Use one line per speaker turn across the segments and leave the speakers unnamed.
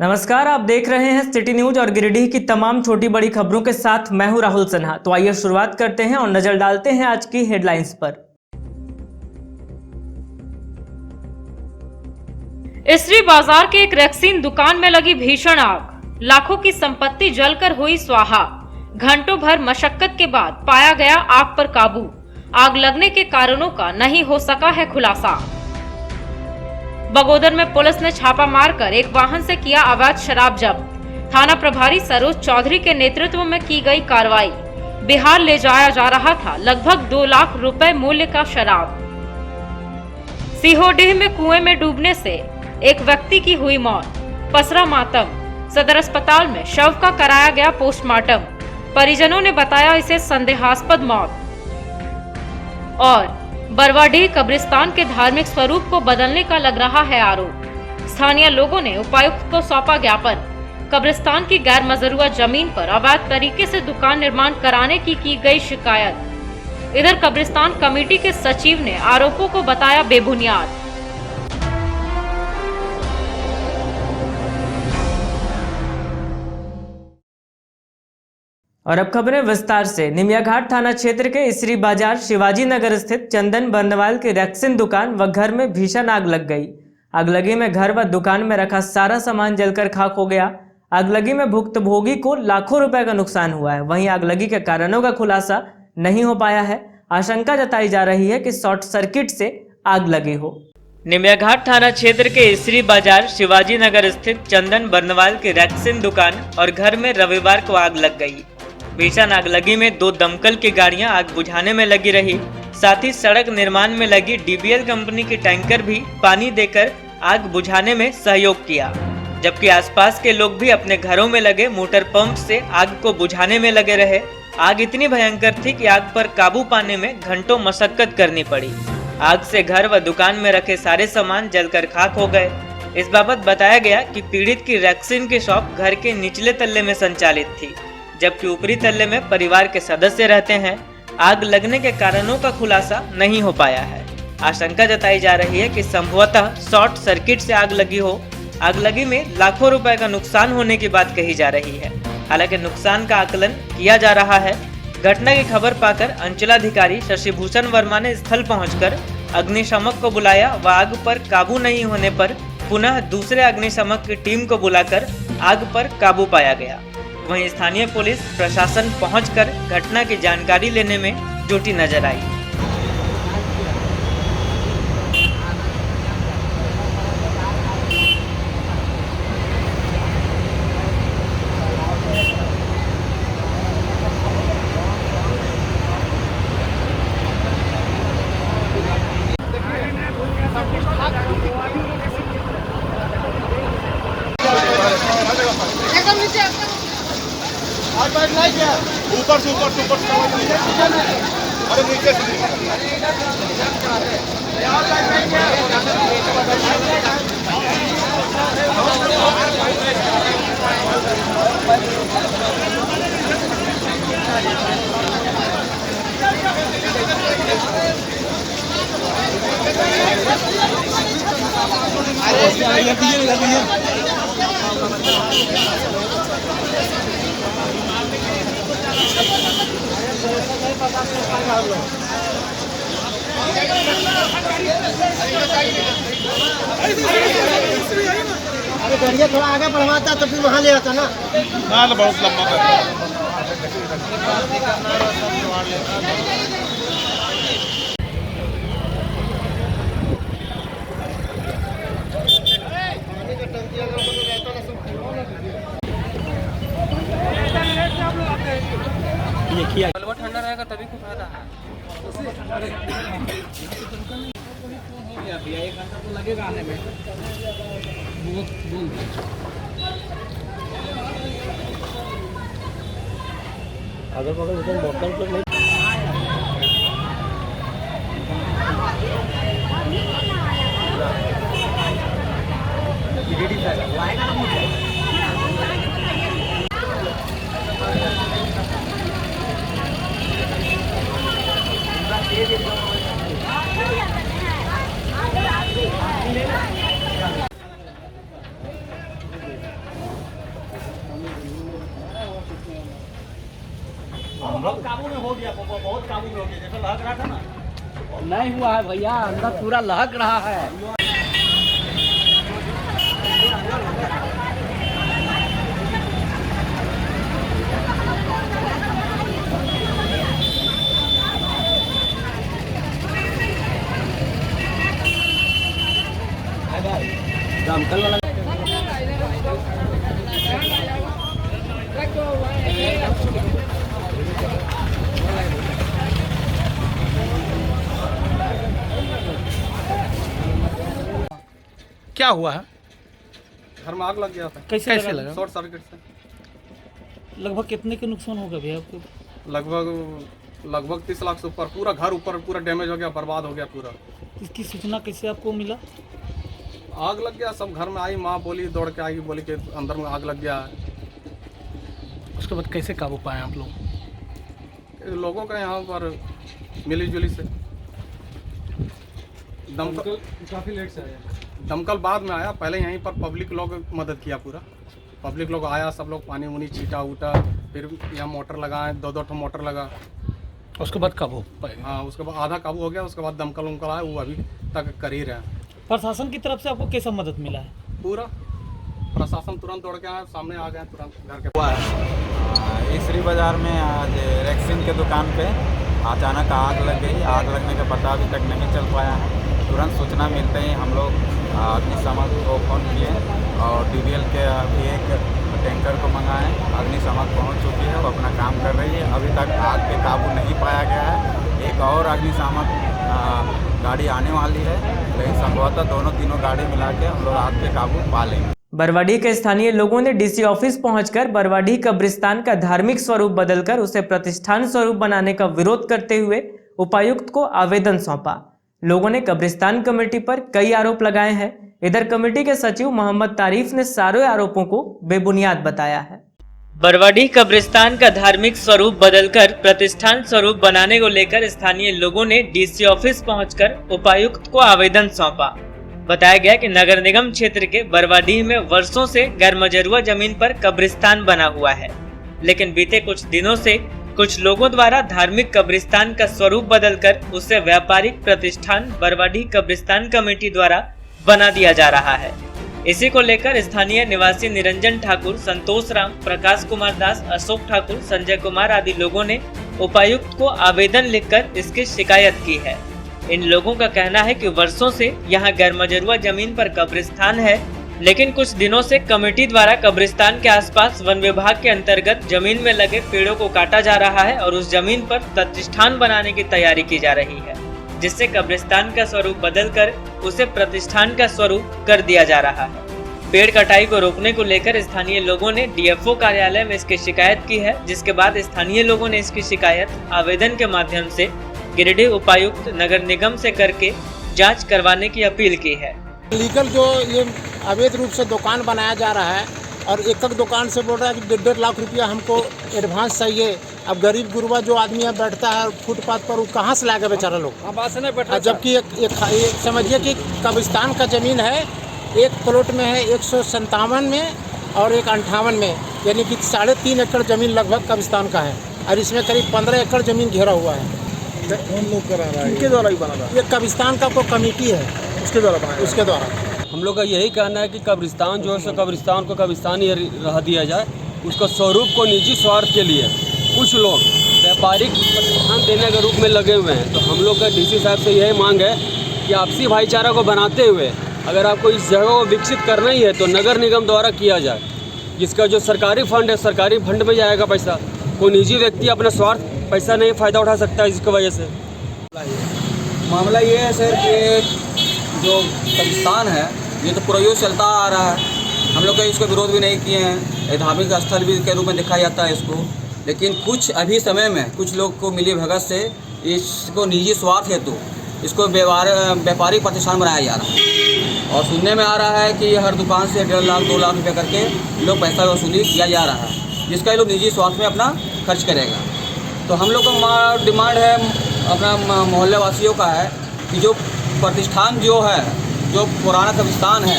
नमस्कार, आप देख रहे हैं सिटी न्यूज और गिरिडीह की तमाम छोटी बड़ी खबरों के साथ मैं हूं राहुल सिन्हा। तो आइए शुरुआत करते हैं और नजर डालते हैं आज की हेडलाइंस पर।
इसरी बाजार के एक रैक्सीन दुकान में लगी भीषण आग, लाखों की संपत्ति जलकर हुई स्वाहा। घंटों भर मशक्कत के बाद पाया गया आग पर काबू। आग लगने के कारणों का नहीं हो सका है खुलासा। बगोदर में पुलिस ने छापा मारकर एक वाहन से किया अवैध शराब जब्त। थाना प्रभारी सरोज चौधरी के नेतृत्व में की गई कार्रवाई। बिहार ले जाया जा रहा था लगभग 2 लाख रुपए मूल्य का शराब। सीहोडीह में कुएं में डूबने से एक व्यक्ति की हुई मौत, पसरा मातम। सदर अस्पताल में शव का कराया गया पोस्टमार्टम। परिजनों ने बताया इसे संदेहास्पद मौत। और बरवाडीह कब्रिस्तान के धार्मिक स्वरूप को बदलने का लग रहा है आरोप। स्थानीय लोगों ने उपायुक्त को सौंपा ज्ञापन। कब्रिस्तान की गैर मजरूआ जमीन पर अवैध तरीके से दुकान निर्माण कराने की गई शिकायत। इधर कब्रिस्तान कमेटी के सचिव ने आरोपों को बताया बेबुनियाद।
और अब खबरें विस्तार से। निमियाघाट थाना क्षेत्र के इसरी बाजार शिवाजी नगर स्थित चंदन बर्नवाल की रैक्सीन दुकान व घर में भीषण आग लग गई। आगलगी में घर व दुकान में रखा सारा सामान जलकर खाक हो गया। आगलगी में भुक्तभोगी को लाखों रुपए का नुकसान हुआ है। वहीं आगलगी के कारणों का खुलासा नहीं हो पाया है। आशंका जताई जा रही है कि शॉर्ट सर्किट से आग लगी हो। निमियाघाट थाना क्षेत्र के इसरी बाजार शिवाजी नगर स्थित चंदन बर्नवाल की रैक्सीन दुकान और घर में रविवार को आग लग गई। भीषण आगलगी में 2 दमकल की गाड़ियां आग बुझाने में लगी रही। साथ ही सड़क निर्माण में लगी डीबीएल कंपनी की टैंकर भी पानी देकर आग बुझाने में सहयोग किया, जबकि आसपास के लोग भी अपने घरों में लगे मोटर पंप से आग को बुझाने में लगे रहे। आग इतनी भयंकर थी कि आग पर काबू पाने में घंटों मशक्कत करनी पड़ी। आग से घर व दुकान में रखे सारे सामान जलकर खाक हो गए। इस बाबत बताया गया कि पीड़ित की रैक्सीन की शॉप घर के निचले तल्ले में संचालित थी, जबकि ऊपरी तल्ले में परिवार के सदस्य रहते हैं। आग लगने के कारणों का खुलासा नहीं हो पाया है। आशंका जताई जा रही है कि संभवतः शॉर्ट सर्किट से आग लगी हो। आगलगी में लाखों रुपए का नुकसान होने की बात कही जा रही है। हालांकि नुकसान का आकलन किया जा रहा है। घटना की खबर पाकर अंचलाधिकारी शशिभूषण वर्मा ने स्थल पहुंचकर अग्निशमक को बुलाया व आग पर काबू नहीं होने पर पुनः दूसरे अग्निशमक की टीम को बुलाकर आग पर काबू पाया गया। वहीं स्थानीय पुलिस प्रशासन पहुंचकर घटना की जानकारी लेने में जुटी नजर आई।
ऊपर से अरे नीचे से
अरे गाड़िया थोड़ा आगे बढ़वाता तो फिर वहाँ ले आता ना।
बहुत लंबा करता है।
ठंडा रहेगा तभी को फायदा है। भैया 1 घंटा तो लगेगा आने में।
अगल बगल उधर बोतल तो नहीं।
काबू में हो गया, बहुत काबू में हो गया, जैसा लग रहा था ना।
नहीं हुआ है भैया, अंदर पूरा लहक रहा है। दमकल वाला
क्या हुआ है? घर में आग लग गया था।
कैसे लगा?
शॉर्ट सर्किट से।
लगभग कितने के नुकसान हो गया भैया आपको?
लगभग 30 लाख से ऊपर। पूरा घर ऊपर पूरा डैमेज हो गया, बर्बाद हो गया पूरा।
इसकी सूचना कैसे आपको मिला?
आग लग गया, सब घर में आई, माँ बोली, दौड़ के आई, बोली कि अंदर में आग लग गया है।
उसके बाद कैसे काबू पाए आप लोग?
लोगों का यहाँ पर मिली जुली से। दमकल काफ़ी लेट से आया। दमकल बाद में आया, पहले यहीं पर पब्लिक लोग मदद किया पूरा। पब्लिक लोग आया, सब लोग पानी उनी छीटा उटा, फिर यहाँ मोटर लगाए, 2-2 मोटर लगा।
उसके बाद काबू पाए?
हाँ, उसके बाद आधा काबू हो गया। उसके बाद दमकल उमकल आया, वो अभी तक कर ही रहे हैं।
प्रशासन की तरफ से आपको कैसा मदद मिला है?
पूरा प्रशासन तुरंत दौड़ के आया, सामने आ गए तुरंत घर के।
हुआ है श्री बाज़ार में आज रैक्सीन के दुकान पे अचानक आग लग गई। आग लगने का पता अभी तक नहीं चल पाया है। तुरंत सूचना मिलते ही हम लोग अग्निशमन को फ़ोन किए और DBL के अभी एक टैंकर को मंगाएं। अग्निशमन पहुंच चुकी है, वो अपना काम कर रही है। अभी तक आग पे काबू नहीं पाया गया है। एक और अग्निशमन गाड़ी आने वाली है, लेकिन संभवतः दोनों तीनों गाड़ी मिला के हम लोग आग पे काबू पा लेंगे।
बरवाडीह के स्थानीय लोगों ने DC ऑफिस पहुंचकर बरवाडीह कब्रिस्तान का धार्मिक स्वरूप बदलकर उसे प्रतिष्ठान स्वरूप बनाने का विरोध करते हुए उपायुक्त को आवेदन सौंपा। लोगों ने कब्रिस्तान कमेटी पर कई आरोप लगाए हैं। इधर कमेटी के सचिव मोहम्मद तारीफ ने सारे आरोपों को बेबुनियाद बताया है। बरवाडीह कब्रिस्तान का धार्मिक स्वरूप बदलकर प्रतिष्ठान स्वरूप बनाने को लेकर स्थानीय लोगों ने DC ऑफिस पहुंचकर उपायुक्त को आवेदन सौंपा। बताया गया कि नगर निगम क्षेत्र के बरवाडीह में वर्षों से गैरमजरूआ जमीन पर कब्रिस्तान बना हुआ है, लेकिन बीते कुछ दिनों से कुछ लोगों द्वारा धार्मिक कब्रिस्तान का स्वरूप बदलकर उसे व्यापारिक प्रतिष्ठान बरवाडीह कब्रिस्तान कमेटी द्वारा बना दिया जा रहा है। इसी को लेकर स्थानीय निवासी निरंजन ठाकुर, संतोष राम, प्रकाश कुमार दास, अशोक ठाकुर, संजय कुमार आदि लोगों ने उपायुक्त को आवेदन लिखकर इसकी शिकायत की है। इन लोगों का कहना है कि वर्षों से यहाँ गैरमजरूआ जमीन पर कब्रिस्तान है, लेकिन कुछ दिनों से कमेटी द्वारा कब्रिस्तान के आसपास वन विभाग के अंतर्गत जमीन में लगे पेड़ों को काटा जा रहा है और उस जमीन पर प्रतिष्ठान बनाने की तैयारी की जा रही है, जिससे कब्रिस्तान का स्वरूप बदलकर उसे प्रतिष्ठान का स्वरूप कर दिया जा रहा है। पेड़ कटाई को रोकने को लेकर स्थानीय लोगों ने DFO कार्यालय में इसकी शिकायत की है, जिसके बाद स्थानीय लोगों ने इसकी शिकायत आवेदन के माध्यम से गिरिडीह उपायुक्त नगर निगम से करके जांच करवाने की अपील की है।
लीगल जो ये अवैध रूप से दुकान बनाया जा रहा है और एक दुकान से बोल रहा है कि 1.5 लाख रुपया हमको एडवांस चाहिए। अब गरीब गुरबा जो आदमी यहाँ बैठता है फुटपाथ पर, वो कहाँ से लाएगा बेचारा लोग? जबकि एक समझिए कि कब्रिस्तान का ज़मीन है, एक प्लॉट में है 157 में और एक 58 में, यानी कि 3.5 एकड़ ज़मीन लगभग कब्रिस्तान का है और इसमें करीब 15 एकड़ ज़मीन घेरा हुआ है।
कौन लोग करा रहा है? इनके द्वारा ही बना रहा है।
ये कब्रिस्तान का कोई कमेटी है,
उसके द्वारा बनाया।
उसके द्वारा
हम लोग का यही कहना है कि कब्रिस्तान जो है सो कब्रिस्तान को कब्रिस्तान ही रह दिया जाए। उसका स्वरूप को निजी स्वार्थ के लिए कुछ लोग व्यापारिक प्रतिष्ठान देने के रूप में लगे हुए हैं। तो हम लोग का DC साहब से यही मांग है कि आपसी भाईचारा को बनाते हुए अगर आपको इस जगह को विकसित करना ही है तो नगर निगम द्वारा किया जाए, जिसका जो सरकारी फंड है सरकारी फंड में जाएगा पैसा। कोई निजी व्यक्ति अपना स्वार्थ पैसा नहीं फ़ायदा उठा सकता है, जिसकी वजह से
मामला ये है सर कि जो कब्रिस्तान है ये तो पूरा यूँ चलता आ रहा है। हम लोग इसको विरोध भी नहीं किए हैं, एक धार्मिक स्थल भी के रूप में देखा जाता है इसको। लेकिन कुछ अभी समय में कुछ लोग को मिली भगत से इसको निजी स्वार्थ हेतु इसको व्यापारिक प्रतिष्ठान बनाया जा रहा है और सुनने में आ रहा है कि हर दुकान से 1.5 लाख 2 लाख रुपये करके लोग पैसा वसूली किया जा रहा है, जिसका ये लोग निजी स्वार्थ में अपना खर्च करेगा। तो हम लोग का डिमांड है अपना मोहल्ले वासियों का है कि जो प्रतिष्ठान जो है, जो पुराना कब्रिस्तान है,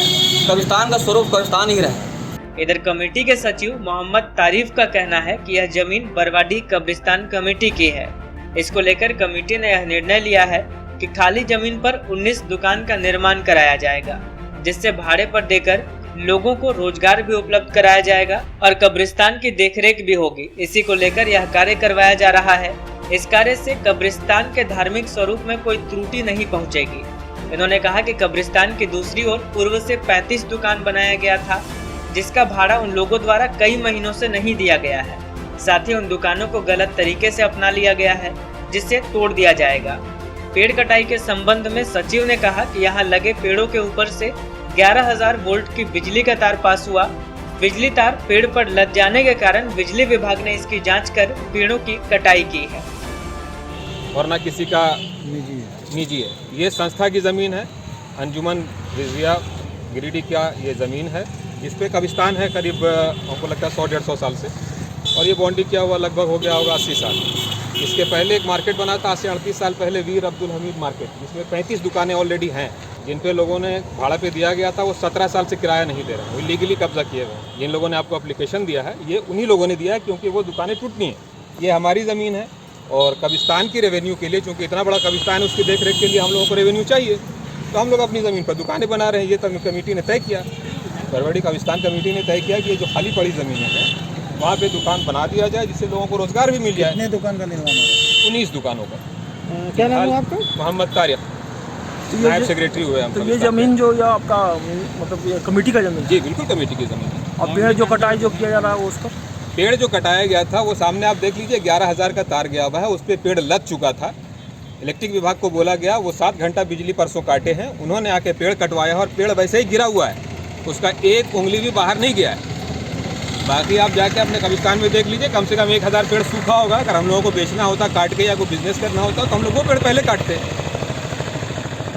कब्रिस्तान का स्वरूप कब्रिस्तान ही रहे।
इधर कमेटी के सचिव मोहम्मद तारीफ का कहना है कि यह जमीन बरवाडी कब्रिस्तान कमेटी की है। इसको लेकर कमेटी ने यह निर्णय लिया है कि खाली जमीन पर 19 दुकान का निर्माण कराया जाएगा, जिससे भाड़े पर देकर लोगों को रोजगार भी उपलब्ध कराया जाएगा और कब्रिस्तान की देखरेख भी होगी। इसी को लेकर यह कार्य करवाया जा रहा है। इस कार्य से कब्रिस्तान के धार्मिक स्वरूप में कोई त्रुटि नहीं पहुंचेगी। इन्होंने कहा कि कब्रिस्तान की दूसरी ओर पूर्व से 35 दुकान बनाया गया था, जिसका भाड़ा उन लोगों द्वारा कई महीनों से नहीं दिया गया है। साथ ही उन दुकानों को गलत तरीके से अपना लिया गया है, जिसे तोड़ दिया जाएगा। पेड़ कटाई के संबंध में सचिव ने कहा कि यहाँ लगे पेड़ों के ऊपर से 11,000 वोल्ट की बिजली का तार पास हुआ। बिजली तार पेड़ पर लग जाने के कारण बिजली विभाग ने इसकी जांच कर पेड़ों की कटाई की है।
और न किसी का निजी है। ये संस्था की ज़मीन है, अंजुमन रिजिया गिरिडीह का ये ज़मीन है। इस पे कब्रिस्तान है करीब हमको लगता है 100-150 साल से, और ये बाउंड्री किया हुआ लगभग हो गया होगा 80 साल। इसके पहले एक मार्केट बना था आज से 38 साल पहले, वीर अब्दुल हमीद मार्केट, जिसमें 35 दुकानें ऑलरेडी हैं, जिन पे लोगों ने भाड़ा पे दिया गया था। वो 17 साल से किराया नहीं दे रहे, वो लीगली कब्जा किए हुए हैं। जिन लोगों ने आपको एप्लीकेशन दिया है, ये उन्हीं लोगों ने दिया है, क्योंकि वो दुकानें टूटनी हैं। ये हमारी ज़मीन है और कब्रिस्तान की रेवेन्यू के लिए, चूँकि इतना बड़ा कब्रिस्तान है, उसकी देखरेख के लिए हम लोगों को रेवेन्यू चाहिए, तो हम लोग अपनी ज़मीन पर दुकानें बना रहे हैं। ये तब कमेटी ने तय किया, बरवाडी कब्रिस्तान कमेटी ने तय किया कि ये जो खाली पड़ी ज़मीन है वहाँ पे दुकान बना दिया जाए, जिससे लोगों को रोजगार भी मिल जाए।
कितने दुकान का निर्माण होगा?
19 दुकानों का।
क्या नाम है आपका?
मोहम्मद तारिफ, नायब सेक्रेटरी हुए हम।
तो ये ज़मीन जो या आपका मतलब ये कमेटी का ज़मीन?
जी बिल्कुल कमेटी की ज़मीन है।
और पेड़ जो कटाई जो किया जा रहा है उसका?
पेड़ जो कटाया गया था वो सामने आप देख लीजिए, 11,000 का तार गया हुआ है, उस पर पेड़ लग चुका था। इलेक्ट्रिक विभाग को बोला गया, वो 7 घंटा बिजली परसों काटे हैं, उन्होंने आके पेड़ कटवाया और पेड़ वैसे ही गिरा हुआ है, उसका एक उंगली भी बाहर नहीं गया है। बाकी आप जाके अपने कब्रिस्तान में देख लीजिए, कम से कम 1,000 पेड़ सूखा होगा। अगर हम लोगों को बेचना होता काट के या कोई बिजनेस करना होता तो हम लोग वो पेड़ पहले काटते।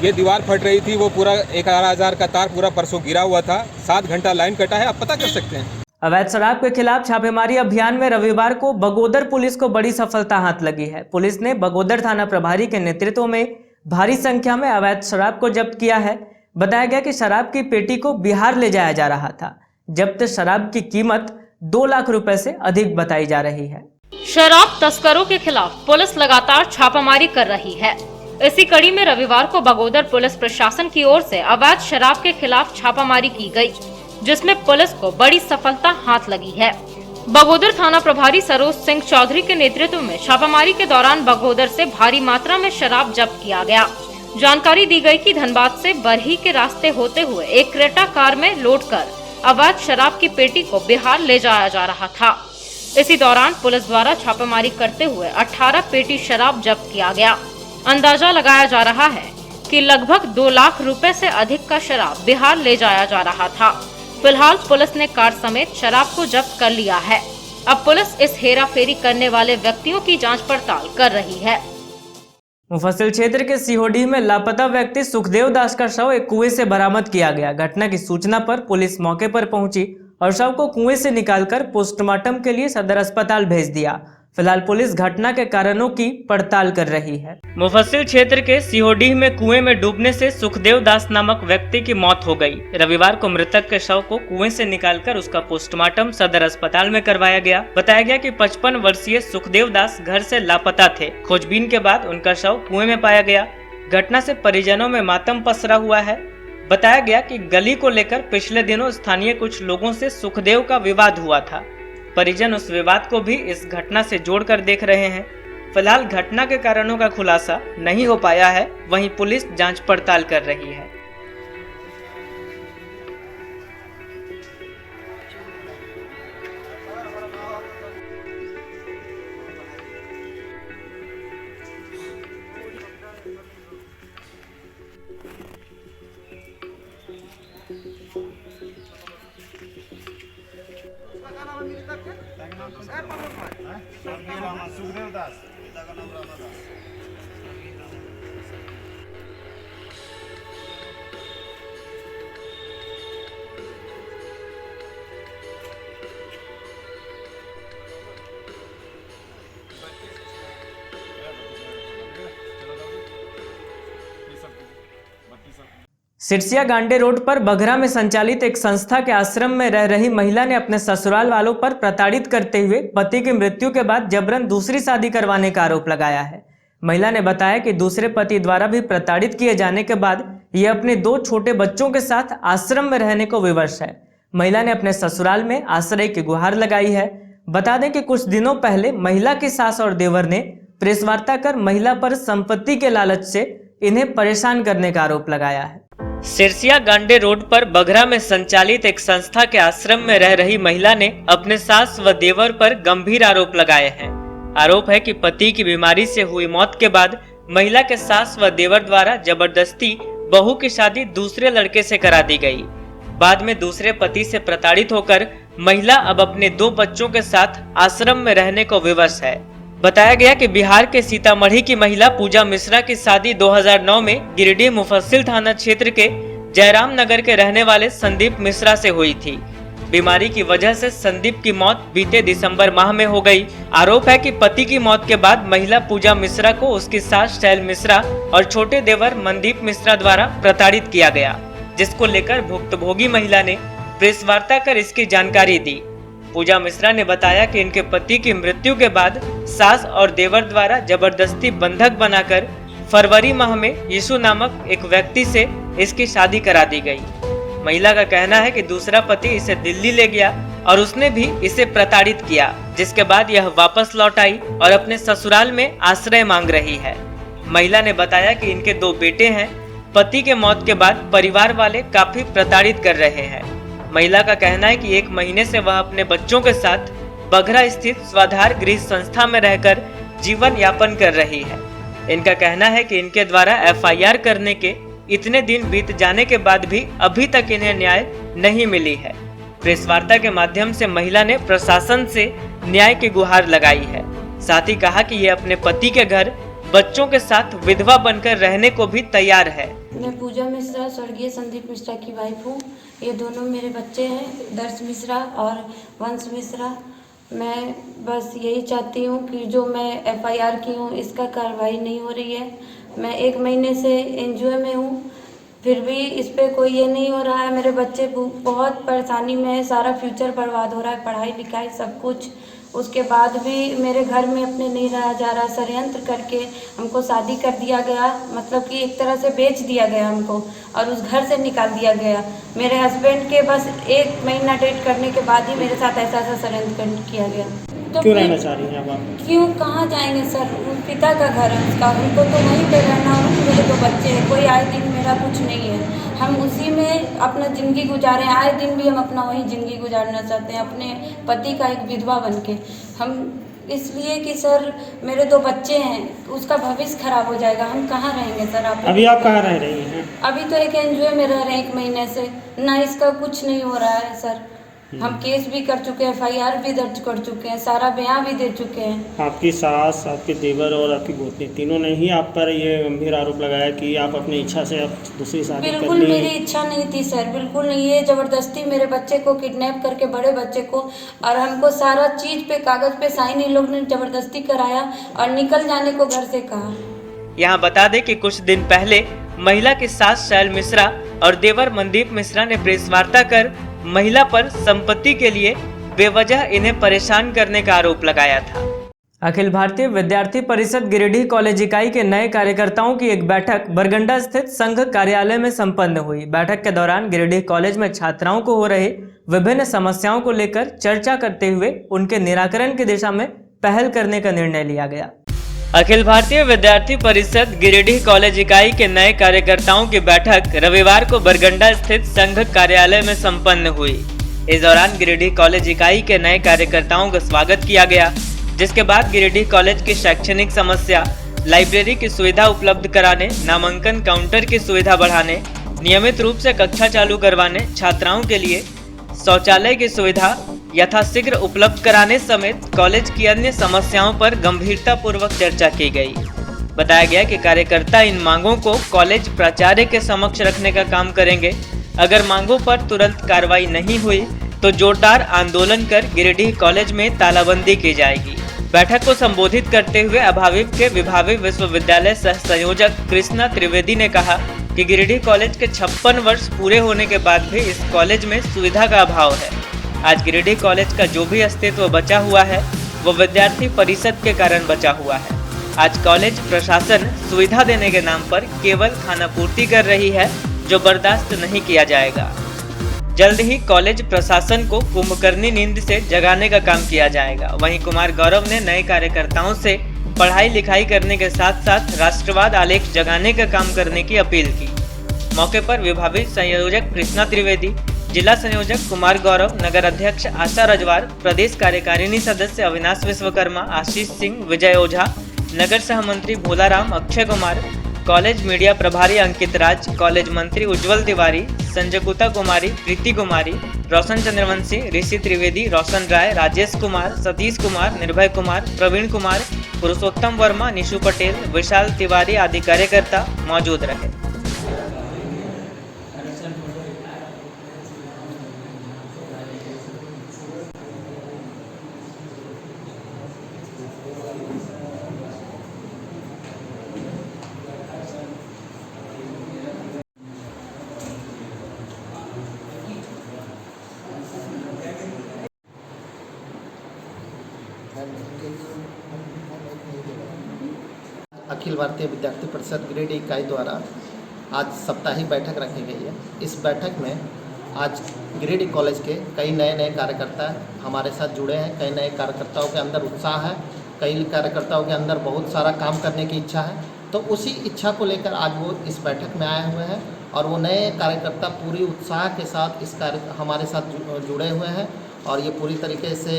ये दीवार फट रही थी, वो पूरा 11,000 का तार पूरा परसों गिरा हुआ था, 7 घंटा लाइन कटा है, आप पता कर सकते हैं।
अवैध शराब के खिलाफ छापेमारी अभियान में रविवार को बगोदर पुलिस को बड़ी सफलता हाथ लगी है। पुलिस ने बगोदर थाना प्रभारी के नेतृत्व में भारी संख्या में अवैध शराब को जब्त किया है। बताया गया कि शराब की पेटी को बिहार ले जाया जा रहा था। जब्त शराब की कीमत 2 लाख रुपए से अधिक बताई जा रही है।
शराब तस्करों के खिलाफ पुलिस लगातार छापामारी कर रही है। इसी कड़ी में रविवार को बगोदर पुलिस प्रशासन की ओर से अवैध शराब के खिलाफ छापामारी की गई, जिसमें पुलिस को बड़ी सफलता हाथ लगी है। बगोदर थाना प्रभारी सरोज सिंह चौधरी के नेतृत्व में छापामारी के दौरान बगोदर से भारी मात्रा में शराब जब्त किया गया। जानकारी दी गई कि धनबाद से बरही के रास्ते होते हुए एक क्रेटा कार में लोड कर अवैध शराब की पेटी को बिहार ले जाया जा रहा था। इसी दौरान पुलिस द्वारा छापेमारी करते हुए 18 पेटी शराब जब्त किया गया। अंदाजा लगाया जा रहा है कि लगभग 2 लाख रुपए से अधिक का शराब बिहार ले जाया जा रहा था। फिलहाल पुलिस ने कार समेत शराब को जब्त कर लिया है। अब पुलिस इस हेरा फेरी करने वाले व्यक्तियों की जांच पड़ताल कर रही है।
मुफस्सिल क्षेत्र के सिहोडीह में लापता व्यक्ति सुखदेव दास का शव एक कुएं से बरामद किया गया। घटना की सूचना पर पुलिस मौके पर पहुंची और शव को कुएं से निकालकर पोस्टमार्टम के लिए सदर अस्पताल भेज दिया। फिलहाल पुलिस घटना के कारणों की पड़ताल कर रही है। मुफस्सिल क्षेत्र के सिहोडीह में कुएं में डूबने से सुखदेव दास नामक व्यक्ति की मौत हो गई। रविवार को मृतक के शव को कुएं से निकालकर उसका पोस्टमार्टम सदर अस्पताल में करवाया गया। बताया गया कि 55 वर्षीय सुखदेव दास घर से लापता थे। खोजबीन के बाद उनका शव कुएं में पाया गया। घटना से परिजनों में मातम पसरा हुआ है। बताया गया कि गली को लेकर पिछले दिनों स्थानीय कुछ लोगों से सुखदेव का विवाद हुआ था। परिजन उस विवाद को भी इस घटना से जोड़कर देख रहे हैं। फिलहाल घटना के कारणों का खुलासा नहीं हो पाया है, वहीं पुलिस जांच पड़ताल कर रही है।
सुखदेव दास।
सिरसिया गांडे रोड पर बघरा में संचालित एक संस्था के आश्रम में रह रही महिला ने अपने ससुराल वालों पर प्रताड़ित करते हुए पति की मृत्यु के बाद जबरन दूसरी शादी करवाने का आरोप लगाया है। महिला ने बताया कि दूसरे पति द्वारा भी प्रताड़ित किए जाने के बाद ये अपने 2 छोटे बच्चों के साथ आश्रम में रहने को विवश है। महिला ने अपने ससुराल में आश्रय की गुहार लगाई है। बता दें कि कुछ दिनों पहले महिला की सास और देवर ने प्रेस वार्ता कर महिला पर संपत्ति के लालच से इन्हें परेशान करने का आरोप लगाया है। सिरसिया गांडे रोड पर बघरा में संचालित एक संस्था के आश्रम में रह रही महिला ने अपने सास व देवर पर गंभीर आरोप लगाए हैं। आरोप है कि पति की बीमारी से हुई मौत के बाद महिला के सास व देवर द्वारा जबरदस्ती बहू की शादी दूसरे लड़के से करा दी गई। बाद में दूसरे पति से प्रताड़ित होकर महिला अब अपने 2 बच्चों के साथ आश्रम में रहने को विवश है। बताया गया कि बिहार के सीतामढ़ी की महिला पूजा मिश्रा की शादी 2009 में गिरिडीह मुफस्सिल थाना क्षेत्र के जयराम नगर के रहने वाले संदीप मिश्रा से हुई थी। बीमारी की वजह से संदीप की मौत बीते दिसंबर माह में हो गई। आरोप है कि पति की मौत के बाद महिला पूजा मिश्रा को उसकी सास शैल मिश्रा और छोटे देवर मनदीप मिश्रा द्वारा प्रताड़ित किया गया, जिसको लेकर भुक्तभोगी महिला ने प्रेस वार्ता कर इसकी जानकारी दी। पूजा मिश्रा ने बताया कि इनके पति की मृत्यु के बाद सास और देवर द्वारा जबरदस्ती बंधक बनाकर फरवरी माह में यीशु नामक एक व्यक्ति से इसकी शादी करा दी गई। महिला का कहना है कि दूसरा पति इसे दिल्ली ले गया और उसने भी इसे प्रताड़ित किया, जिसके बाद यह वापस लौट आई और अपने ससुराल में आश्रय मांग रही है। महिला ने बताया कि इनके 2 बेटे हैं। पति के मौत के बाद परिवार वाले काफी प्रताड़ित कर रहे हैं। महिला का कहना है कि 1 महीने से वह अपने बच्चों के साथ बघरा स्थित स्वाधार गृह संस्था में रहकर जीवन यापन कर रही है। इनका कहना है कि इनके द्वारा FIR करने के इतने दिन बीत जाने के बाद भी अभी तक इन्हें न्याय नहीं मिली है। प्रेस वार्ता के माध्यम से महिला ने प्रशासन से न्याय की गुहार लगाई है। साथ ही कहा कि ये अपने पति के घर बच्चों के साथ विधवा बनकर रहने को भी तैयार है।
मैं पूजा मिश्रा स्वर्गीय संदीप मिश्रा की वाइफ हूँ। ये दोनों मेरे बच्चे हैं, दर्श मिश्रा और वंश मिश्रा। मैं बस यही चाहती हूँ कि जो मैं FIR की हूँ इसका कार्रवाई नहीं हो रही है। मैं 1 महीने से NGO में हूँ, फिर भी इस पर कोई ये नहीं हो रहा है। मेरे बच्चे बहुत परेशानी में है, सारा फ्यूचर बर्बाद हो रहा है, पढ़ाई लिखाई सब कुछ। उसके बाद भी मेरे घर में अपने नहीं रहा जा रहा। षड्यंत्र करके हमको शादी कर दिया गया, मतलब कि एक तरह से बेच दिया गया हमको और उस घर से निकाल दिया गया। मेरे हस्बैंड के बस 1 महीना डेट करने के बाद ही मेरे साथ ऐसा षड्यंत्र किया गया। तो
क्यों रहना चाह रही हैं आप?
क्यों, कहाँ जाएंगे सर? पिता का घर है उसका, हमको तो वहीं पे रहना हो। मेरे 2 बच्चे हैं, कोई आए दिन मेरा कुछ नहीं है। हम उसी में अपना ज़िंदगी गुजारें, आए दिन भी हम अपना वही ज़िंदगी गुजारना चाहते हैं अपने पति का एक विधवा बनके। हम इसलिए कि सर मेरे 2 बच्चे हैं, उसका भविष्य खराब हो जाएगा। हम कहाँ रहेंगे सर? आप
अभी आप कहाँ रह रही हैं?
अभी तो एक NGO में रह रहे हैं 1 महीने से, ना इसका कुछ नहीं हो रहा है सर। हम केस भी कर चुके हैं, FIR भी दर्ज कर चुके हैं, सारा बयान भी दे चुके हैं।
आपकी सास, आपके देवर और आपकी गोतनी तीनों ने ही आप पर ये गंभीर आरोप लगाया कि आप अपनी इच्छा से आप दूसरी शादी
बिल्कुल मेरी इच्छा नहीं थी सर, बिल्कुल नहीं। ये जबरदस्ती मेरे बच्चे को किडनैप करके, बड़े बच्चे को, और हमको सारा चीज़ पे कागज़ पे साइन इन लोग ने जबरदस्ती कराया और निकल जाने को घर से कहा।
यहाँ बता दें कि कुछ दिन पहले महिला की सास शैल मिश्रा और देवर मनदीप मिश्रा ने प्रेस वार्ता कर महिला पर संपत्ति के लिए बेवजह इन्हें परेशान करने का आरोप लगाया था। अखिल भारतीय विद्यार्थी परिषद गिरिडीह कॉलेज इकाई के नए कार्यकर्ताओं की एक बैठक बरगंडा स्थित संघ कार्यालय में संपन्न हुई। बैठक के दौरान गिरिडीह कॉलेज में छात्राओं को हो रहे विभिन्न समस्याओं को लेकर चर्चा करते हुए उनके निराकरण की दिशा में पहल करने का निर्णय लिया गया। अखिल भारतीय विद्यार्थी परिषद गिरिडीह कॉलेज इकाई के नए कार्यकर्ताओं की बैठक रविवार को बरगंडा स्थित संघ कार्यालय में संपन्न हुई। इस दौरान गिरिडीह कॉलेज इकाई के नए कार्यकर्ताओं का स्वागत किया गया, जिसके बाद गिरिडीह कॉलेज की शैक्षणिक समस्या, लाइब्रेरी की सुविधा उपलब्ध कराने, नामांकन काउंटर की सुविधा बढ़ाने, नियमित रूप से कक्षा चालू करवाने, छात्राओं के लिए शौचालय की सुविधा यथाशीघ्र उपलब्ध कराने समेत कॉलेज की अन्य समस्याओं पर गंभीरता पूर्वक चर्चा की गई। बताया गया कि कार्यकर्ता इन मांगों को कॉलेज प्राचार्य के समक्ष रखने का काम करेंगे। अगर मांगों पर तुरंत कार्रवाई नहीं हुई तो जोरदार आंदोलन कर गिरिडीह कॉलेज में तालाबंदी की जाएगी। बैठक को संबोधित करते हुए अभाविप के विभावी विश्वविद्यालय सह संयोजक कृष्णा त्रिवेदी ने कहा कि कि गिरिडीह कॉलेज के 56 वर्ष पूरे होने के बाद भी इस कॉलेज में सुविधा का अभाव है। आज गिरिडीह कॉलेज का जो भी अस्तित्व बचा हुआ है वो विद्यार्थी परिषद के कारण बचा हुआ है। आज कॉलेज प्रशासन सुविधा देने के नाम पर केवल खानापूर्ति कर रही है, जो बर्दाश्त नहीं किया जाएगा। जल्द ही कॉलेज प्रशासन को कुंभकर्णी नींद से जगाने का काम किया जाएगा। वहीं कुमार गौरव ने नए कार्यकर्ताओं से पढ़ाई लिखाई करने के साथ साथ राष्ट्रवाद आलेख जगाने का काम करने की अपील की। मौके पर विभागीय संयोजक कृष्णा त्रिवेदी, जिला संयोजक कुमार गौरव, नगर अध्यक्ष आशा रजवार, प्रदेश कार्यकारिणी सदस्य अविनाश विश्वकर्मा, आशीष सिंह, विजय ओझा, नगर सहमंत्री भोलाराम, अक्षय कुमार, कॉलेज मीडिया प्रभारी अंकित राज, कॉलेज मंत्री उज्जवल तिवारी, संजकुता कुमारी, प्रीति कुमारी, रोशन चंद्रवंशी, ऋषि त्रिवेदी, रोशन राय, राजेश कुमार, सतीश कुमार, निर्भय कुमार, प्रवीण कुमार, पुरुषोत्तम वर्मा, निशु पटेल, विशाल तिवारी आदि कार्यकर्ता मौजूद रहे।
अखिल भारतीय विद्यार्थी परिषद गिरिडीह इकाई द्वारा आज साप्ताहिक बैठक रखी गई है। इस बैठक में आज गिरिडीह कॉलेज के कई नए कार्यकर्ता हमारे साथ जुड़े हैं। कई नए कार्यकर्ताओं के अंदर उत्साह है, कई कार्यकर्ताओं के अंदर बहुत सारा काम करने की इच्छा है। तो उसी इच्छा को लेकर आज वो इस बैठक में आए हुए हैं और वो नए कार्यकर्ता पूरी उत्साह के साथ इस हमारे साथ जुड़े हुए हैं। और ये पूरी तरीके से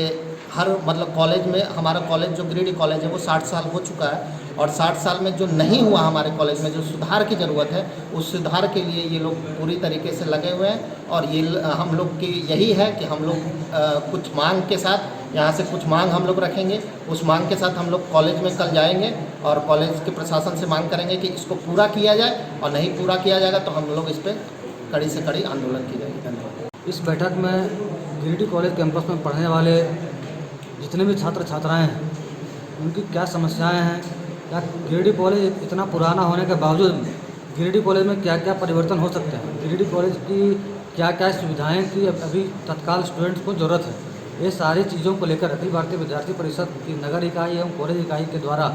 हर कॉलेज में, हमारा कॉलेज जो गिरिडीह कॉलेज है वो 60 साल हो चुका है और 60 साल में जो नहीं हुआ हमारे कॉलेज में, जो सुधार की ज़रूरत है, उस सुधार के लिए ये लोग पूरी तरीके से लगे हुए हैं। और ये हम लोग की यही है कि हम लोग कुछ मांग के साथ, यहाँ से कुछ मांग हम लोग रखेंगे। उस मांग के साथ हम लोग कॉलेज में कल जाएंगे और कॉलेज के प्रशासन से मांग करेंगे कि इसको पूरा किया जाए, और नहीं पूरा किया जाएगा तो हम लोग इस पर कड़ी से कड़ी आंदोलन की जाएगी। धन्यवाद।
इस बैठक में गिरिडीह कॉलेज कैंपस में पढ़ने वाले जितने भी छात्र छात्राएं हैं, उनकी क्या समस्याएं हैं, क्या गिरिडीह कॉलेज इतना पुराना होने के बावजूद गिरिडीह कॉलेज में क्या क्या परिवर्तन हो सकते हैं, गिरिडीह कॉलेज की क्या क्या सुविधाएं की अभी तत्काल स्टूडेंट्स को ज़रूरत है, ये सारी चीज़ों को लेकर अखिल भारतीय विद्यार्थी परिषद की नगर इकाई एवं कॉलेज इकाई के द्वारा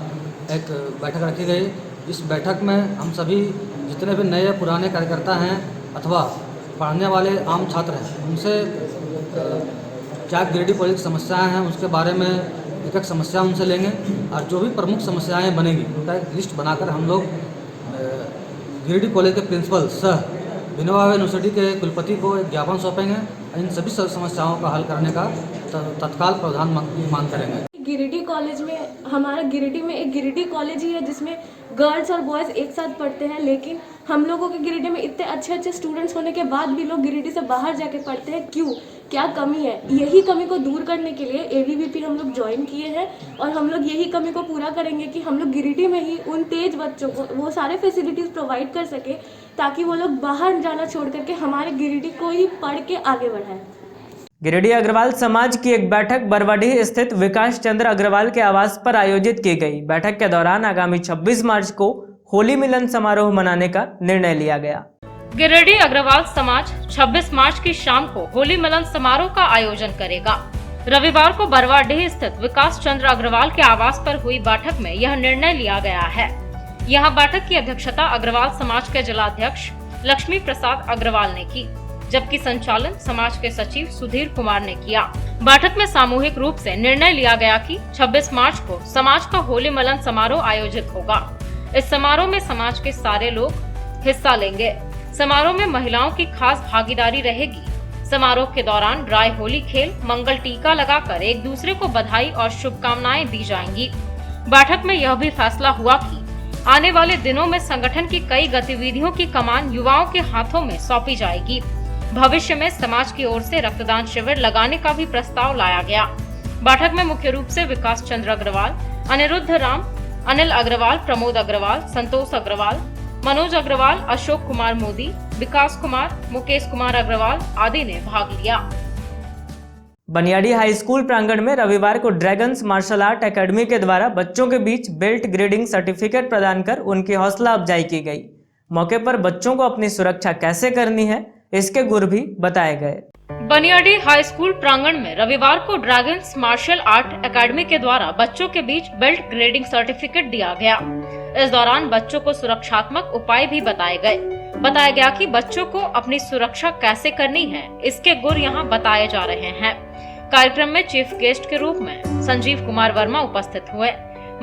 एक बैठक रखी गई। इस बैठक में हम सभी जितने भी नए पुराने कार्यकर्ता हैं अथवा पढ़ने वाले आम छात्र हैं, उनसे क्या गिरिडीह कॉलेज की समस्याएं हैं उसके बारे में एक एक समस्या उनसे लेंगे और जो भी प्रमुख समस्याएं बनेंगी उनका एक लिस्ट बनाकर हम लोग गिरिडीह कॉलेज के प्रिंसिपल सह विनोबा यूनिवर्सिटी के कुलपति को एक ज्ञापन सौंपेंगे। इन सभी समस्याओं का हल करने का तत्काल प्रावधान मांग करेंगे।
गिरिडीह कॉलेज में, हमारा गिरिडीह में एक गिरिडीह कॉलेज ही है जिसमें गर्ल्स और बॉयज़ एक साथ पढ़ते हैं, लेकिन हम लोगों के गिरिडीह में इतने अच्छे स्टूडेंट्स होने के बाद भी लोग गिरिडीह से बाहर जाके पढ़ते हैं। क्यों, क्या कमी है? यही कमी को दूर करने के लिए ABVP हम लोग ज्वाइन किए हैं और हम लोग यही कमी को पूरा करेंगे कि हम लोग गिरिडीह में ही उन तेज बच्चों को वो सारे फैसिलिटीज़ प्रोवाइड कर सके ताकि वो लोग बाहर जाना छोड़ करके हमारे गिरिडीह को ही पढ़ के आगे बढ़ाएं।
गिरिडीह अग्रवाल समाज की एक बैठक बरवाडीह स्थित विकास चंद्र अग्रवाल के आवास पर आयोजित की गई। बैठक के दौरान आगामी 26 मार्च को होली मिलन समारोह मनाने का निर्णय लिया गया।
गिरिडीह अग्रवाल समाज 26 मार्च की शाम को होली मिलन समारोह का आयोजन करेगा। रविवार को बरवाडीह स्थित विकास चंद्र अग्रवाल के आवास पर हुई बैठक में यह निर्णय लिया गया है। यहां बैठक की अध्यक्षता अग्रवाल समाज के जिलाध्यक्ष लक्ष्मी प्रसाद अग्रवाल ने की, जबकि संचालन समाज के सचिव सुधीर कुमार ने किया। बैठक में सामूहिक रूप से निर्णय लिया गया कि 26 मार्च को समाज का होली मिलन समारोह आयोजित होगा। इस समारोह में समाज के सारे लोग हिस्सा लेंगे। समारोह में महिलाओं की खास भागीदारी रहेगी। समारोह के दौरान ड्राई होली खेल, मंगल टीका लगाकर एक दूसरे को बधाई और शुभकामनाएं दी जाएंगी। बैठक में यह भी फैसला हुआ कि आने वाले दिनों में संगठन की कई गतिविधियों की कमान युवाओं के हाथों में सौंपी जाएगी। भविष्य में समाज की ओर से रक्तदान शिविर लगाने का भी प्रस्ताव लाया गया। बैठक में मुख्य रूप से विकास चंद्र अग्रवाल, अनिरुद्ध राम, अनिल अग्रवाल, प्रमोद अग्रवाल, संतोष अग्रवाल, मनोज अग्रवाल, अशोक कुमार मोदी, विकास कुमार, मुकेश कुमार अग्रवाल आदि ने भाग लिया।
बनियाडी हाई स्कूल प्रांगण में रविवार को ड्रैगन्स मार्शल आर्ट एकेडमी के द्वारा बच्चों के बीच बेल्ट ग्रेडिंग सर्टिफिकेट प्रदान कर उनकी हौसला अफजाई की गई। मौके पर बच्चों को अपनी सुरक्षा कैसे करनी है इसके गुर भी बताए गए।
बनियाडी हाई स्कूल प्रांगण में रविवार को ड्रैगन्स मार्शल आर्ट एकेडमी के द्वारा बच्चों के बीच बेल्ट ग्रेडिंग सर्टिफिकेट दिया गया। इस दौरान बच्चों को सुरक्षात्मक उपाय भी बताए गए। बताया गया कि बच्चों को अपनी सुरक्षा कैसे करनी है इसके गुर यहां बताए जा रहे हैं। कार्यक्रम में चीफ गेस्ट के रूप में संजीव कुमार वर्मा उपस्थित हुए।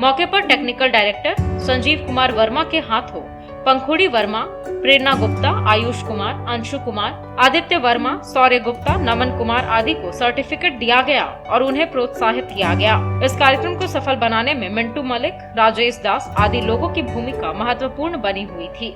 मौके पर टेक्निकल डायरेक्टर संजीव कुमार वर्मा के हाथों पंखुड़ी वर्मा, प्रेरणा गुप्ता, आयुष कुमार, अंशु कुमार, आदित्य वर्मा, सौर्य गुप्ता, नमन कुमार आदि को सर्टिफिकेट दिया गया और उन्हें प्रोत्साहित किया गया। इस कार्यक्रम को सफल बनाने में मिंटू मलिक, राजेश दास आदि लोगों की भूमिका महत्वपूर्ण बनी हुई थी।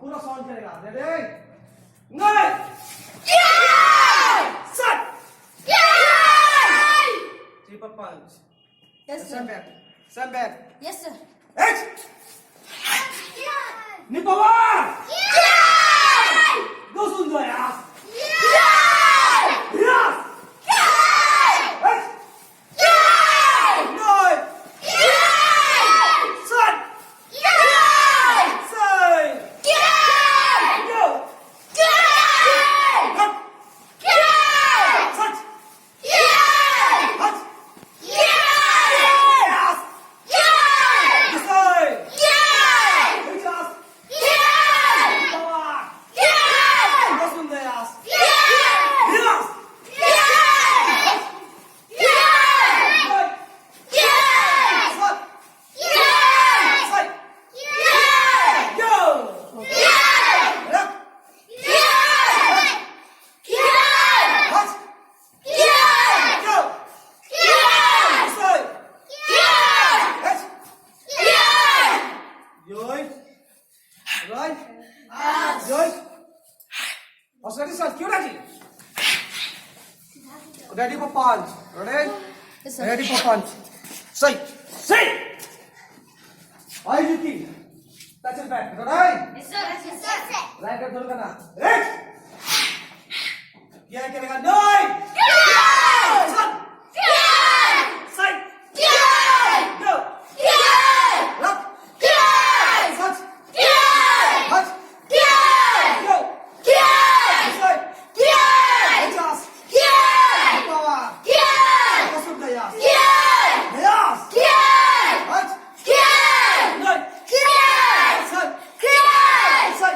पूरा सॉन्ग करेगा। रेडी ट्रिपल पंच।
Yes, sir.
Stand back.
Yes, sir.
निपवा दो सुंदर यार। Ready for punch. Ready?
Yes, sir.
Ready for punch. Say. Say. Are you kidding? Touch it back. Ready?
Yes, sir. Yes, sir.
Right hand hold करना. Ready? क्या करेगा? Nine. Sun. Say. Go. Lock. Touch. Touch. Go. Say. Adjust. Power. Masuk daya. Yes. Touch. Nine. Sun. Say.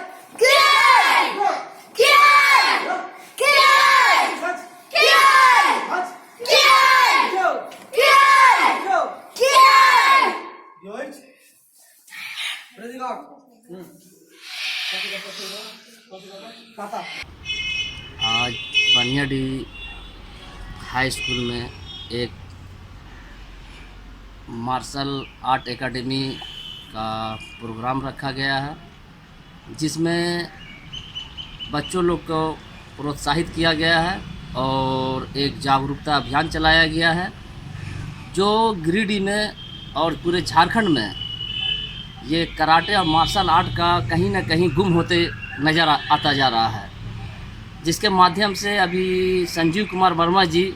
Go. Lock. Touch. Touch. Go. Go. Good. Breathing out. Kata.
आज Baniyadih high school में एक martial art academy का programme रखा गया है, जिसमें बच्चों लोग को प्रोत्साहित किया गया है और एक जागरूकता अभियान चलाया गया है, जो गिरिडीह में और पूरे झारखंड में ये कराटे और मार्शल आर्ट का कहीं ना कहीं गुम होते नज़र आता जा रहा है, जिसके माध्यम से अभी संजीव कुमार वर्मा जी,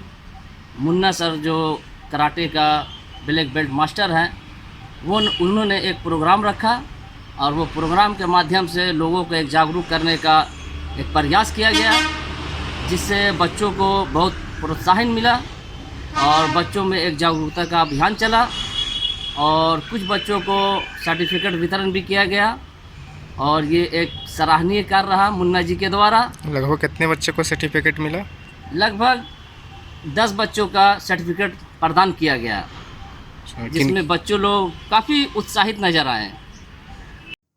मुन्ना सर जो कराटे का ब्लैक बेल्ट मास्टर हैं, वो उन्होंने एक प्रोग्राम रखा और वो प्रोग्राम के माध्यम से लोगों को एक जागरूक करने का एक प्रयास किया गया, जिससे बच्चों को बहुत प्रोत्साहन मिला और बच्चों में एक जागरूकता का अभियान चला और कुछ बच्चों को सर्टिफिकेट वितरण भी किया गया और ये एक सराहनीय कार्य रहा मुन्ना जी के द्वारा।
लगभग कितने बच्चे को सर्टिफिकेट मिला?
लगभग 10 बच्चों का सर्टिफिकेट प्रदान किया गया, जिसमें बच्चों लोग काफ़ी उत्साहित नजर आए।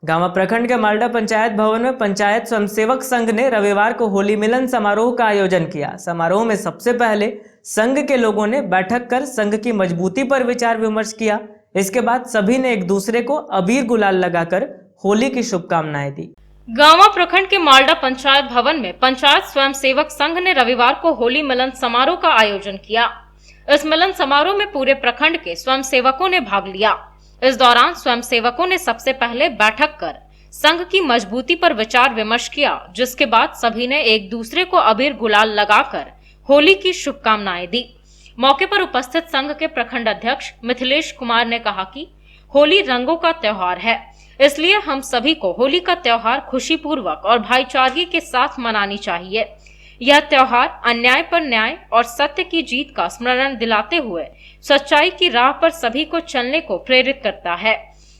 गांवा प्रखंड के मालडा पंचायत भवन में पंचायत स्वयंसेवक संघ ने रविवार को होली मिलन समारोह का आयोजन किया। समारोह में सबसे पहले संघ के लोगों ने बैठक कर संघ की मजबूती पर विचार विमर्श किया। इसके बाद सभी ने एक दूसरे को अबीर गुलाल लगाकर होली की शुभकामनाएं दी।
गांवा प्रखंड के मालडा पंचायत भवन में पंचायत स्वयं सेवक संघ ने रविवार को होली मिलन समारोह का आयोजन किया। इस मिलन समारोह में पूरे प्रखंड के स्वयं सेवकों ने भाग लिया। इस दौरान स्वयं सेवकों ने सबसे पहले बैठक कर संघ की मजबूती पर विचार विमर्श किया, जिसके बाद सभी ने एक दूसरे को अबीर गुलाल लगाकर होली की शुभकामनाएं दी। मौके पर उपस्थित संघ के प्रखंड अध्यक्ष मिथिलेश कुमार ने कहा कि होली रंगों का त्योहार है, इसलिए हम सभी को होली का त्योहार खुशीपूर्वक और भाईचारे के साथ मनानी चाहिए। यह त्योहार अन्याय पर न्याय और सत्य की जीत का स्मरण दिलाते हुए सच्चाई की राह पर सभी को चलने को प्रेरित करता है।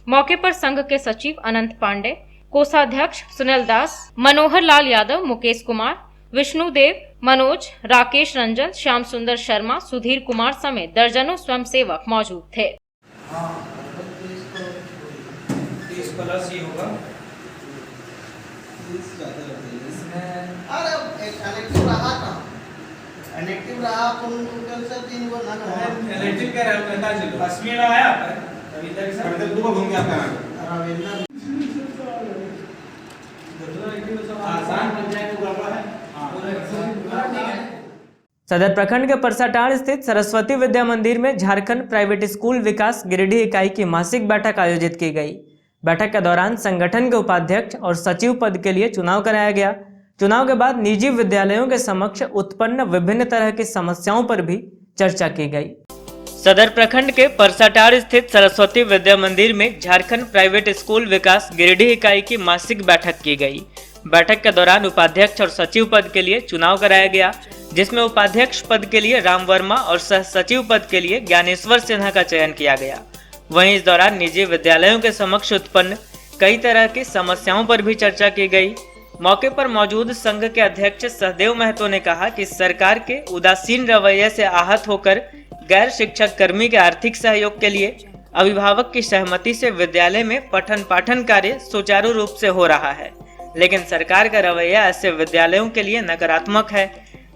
मौके पर संघ के सचिव अनंत पांडे, कोषाध्यक्ष सुनील दास, मनोहर लाल यादव, मुकेश कुमार, विष्णुदेव, मनोज, राकेश रंजन, श्याम सुंदर शर्मा, सुधीर कुमार समेत दर्जनों स्वयं सेवक मौजूद थे।
सदर प्रखंड के परसाटांड़ स्थित सरस्वती विद्या मंदिर में झारखंड प्राइवेट स्कूल विकास गिरिडीह इकाई की मासिक बैठक आयोजित की गई। बैठक के दौरान संगठन के उपाध्यक्ष और सचिव पद के लिए चुनाव कराया गया। चुनाव के बाद निजी विद्यालयों के समक्ष उत्पन्न विभिन्न तरह की समस्याओं पर भी चर्चा की गई। सदर प्रखंड के परसाटांड़ स्थित सरस्वती विद्या मंदिर में झारखंड प्राइवेट स्कूल विकास गिरिडीह इकाई की मासिक बैठक की गई। बैठक के दौरान उपाध्यक्ष और सचिव पद के लिए चुनाव कराया गया, जिसमें उपाध्यक्ष पद के लिए राम वर्मा और सह सचिव पद के लिए ज्ञानेश्वर सिन्हा का चयन किया गया। वहीं इस दौरान निजी विद्यालयों के समक्ष उत्पन्न कई तरह की समस्याओं पर भी चर्चा की गई। मौके पर मौजूद संघ के अध्यक्ष सहदेव महतो ने कहा कि सरकार के उदासीन रवैये से आहत होकर गैर शिक्षक कर्मी के आर्थिक सहयोग के लिए अभिभावक की सहमति से विद्यालय में पठन पाठन कार्य सुचारू रूप से हो रहा है, लेकिन सरकार का रवैया ऐसे विद्यालयों के लिए नकारात्मक है।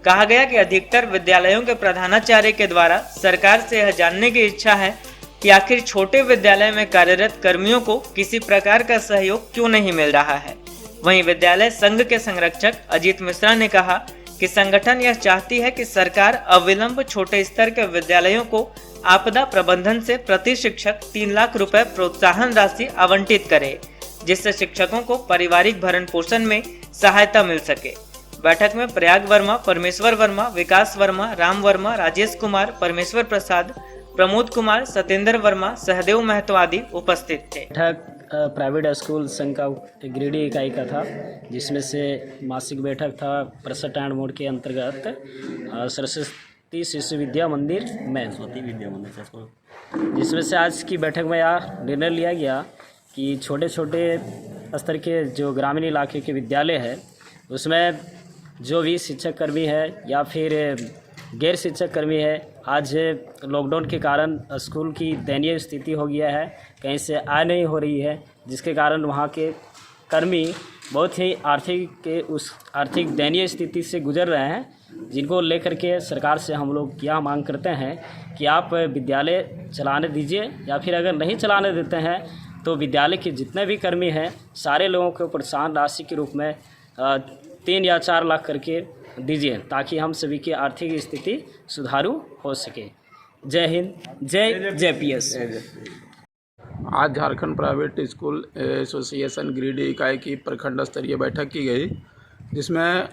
कहा गया कि अधिकतर विद्यालयों के प्रधानाचार्य के द्वारा सरकार से यह जानने की इच्छा है कि आखिर छोटे विद्यालय में कार्यरत कर्मियों को किसी प्रकार का सहयोग क्यों नहीं मिल रहा है। वहीं विद्यालय संघ के संरक्षक अजीत मिश्रा ने कहा कि संगठन यह चाहती है कि सरकार अविलंब छोटे स्तर के विद्यालयों को आपदा प्रबंधन से प्रति शिक्षक 3 लाख रुपए प्रोत्साहन राशि आवंटित करे, जिससे शिक्षकों को पारिवारिक भरण पोषण में सहायता मिल सके। बैठक में प्रयाग वर्मा, परमेश्वर वर्मा, विकास वर्मा, राम वर्मा, राजेश कुमार, परमेश्वर प्रसाद, प्रमोद कुमार, सत्येंद्र वर्मा, सहदेव महतो आदि उपस्थित थे।
बैठक प्राइवेट स्कूल संघ का गिरिडीह इकाई का था, जिसमें से मासिक बैठक था परसाटांड़ मोड़ के अंतर्गत सरस्वती शिशु विद्या मंदिर में, जिसमें से आज की बैठक में यह निर्णय लिया गया कि छोटे छोटे स्तर के जो ग्रामीण इलाके के विद्यालय है, उसमें जो भी शिक्षक कर्मी है या फिर गैर शिक्षक कर्मी है, आज लॉकडाउन के कारण स्कूल की दयनीय स्थिति हो गया है, कहीं से आय नहीं हो रही है, जिसके कारण वहाँ के कर्मी बहुत ही आर्थिक दयनीय स्थिति से गुजर रहे हैं, जिनको लेकर के सरकार से हम लोग यह मांग करते हैं कि आप विद्यालय चलाने दीजिए, या फिर अगर नहीं चलाने देते हैं तो विद्यालय के जितने भी कर्मी हैं सारे लोगों को प्रोत्साहन राशि के रूप में 3 या 4 लाख करके दीजिए, ताकि हम सभी की आर्थिक स्थिति सुधारू हो सके। जय हिंद, जय पीएस।
आज Jharkhand private school association Giridih इकाई की प्रखंड स्तरीय बैठक की गई, जिसमें